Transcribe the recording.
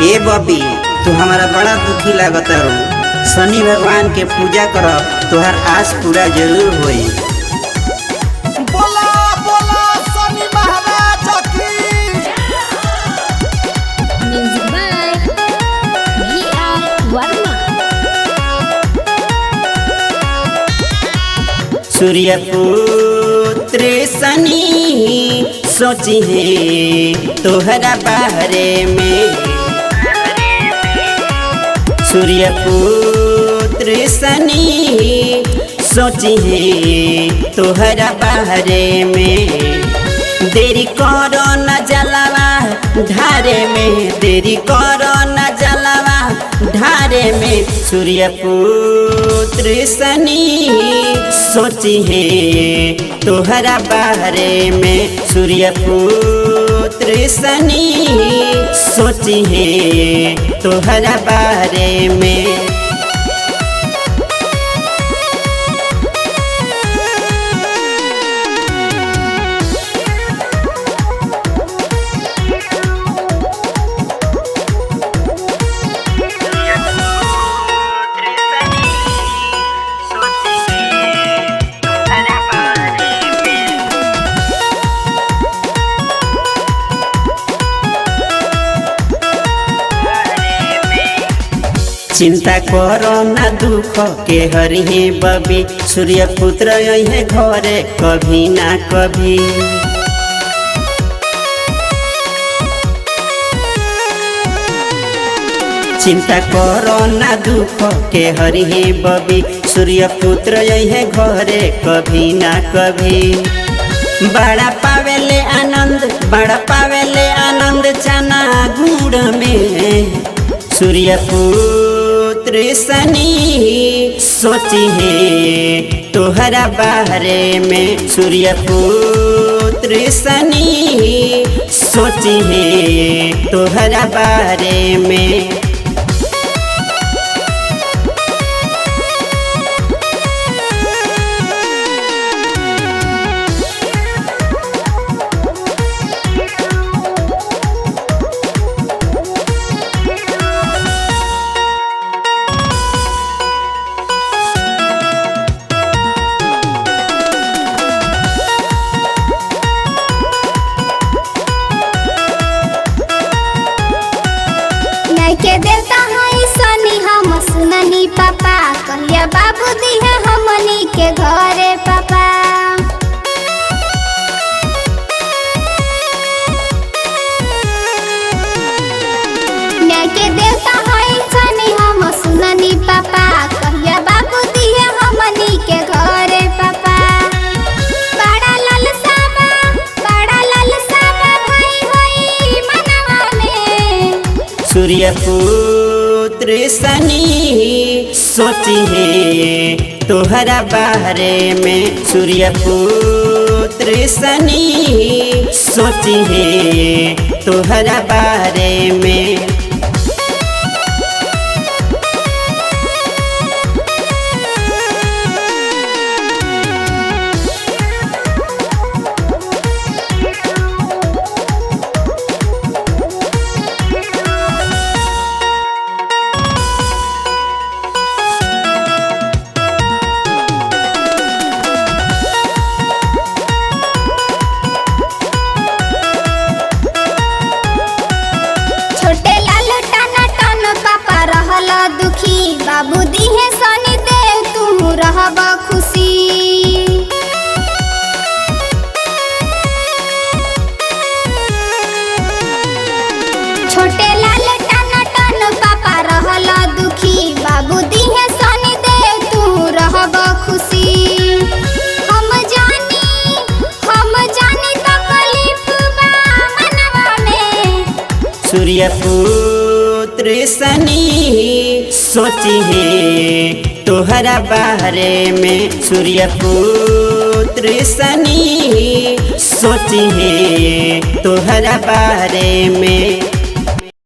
ए बबी, तू हमारा बड़ा दुखी लागत रू। शनि भगवान के पूजा करब, तुहार आस पूरा जरूर होई। बोला बोला शनि महाराज की। Music by V.R. Varma. सूर्य पुत्र शनि सोची है तोहरा बारे में। सूर्य पुत्र शनि सोची है तोहरा बारे में। देरी करो न जलावा ढारे में, देरी करो न जलावा ढारे में। सूर्य पुत्र शनि सोची है तोहरा बारे में। सूर्य पुत्र शनि सोची है तोहरा बारे में। चिंता करो ना दुख के हरिहे बबी। सूर्य पुत्र यही घरे कभी ना कभी। चिंता करो ना दुख के हरिहे बबी। सूर्य पुत्र यही घरे कभी ना कभी। बड़ा पावेले आनंद, बड़ा पावेले आनंद चना गुड़ में। सूर्य पुत्र शनि सोची है तोहरा बारे में। सूर्य पुत्र शनि सोची है तोहरा बारे में। के देवता है शनि हम सुननी पापा। कहिया बाबू दी है हमनी के घरे पापा। न्याय के देवता है शनि हम सुननी पापा। कहिया बाबू दी है हमनी के घरे पापा। बड़ा लालसाबा, बड़ा लालसाबा भाई होई मनवा में। सूर्य पुत्र शनि सोची है तोहरा बारे में। सूर्य पुत्र शनि सोची है तोहरा बारे में। दुखी बाबू दी है शनि देव तू रहब खुशी। छोटे लाल टन टन पापा रहल दुखी। बाबू दी है शनि देव तू रहब खुशी। हम जानी तकलीफ बा मनवा में। सूर्य पुत्र शनि सोची है तोहरा बारे में। सूर्य पुत्र शनि सोची है तोहरा बारे में।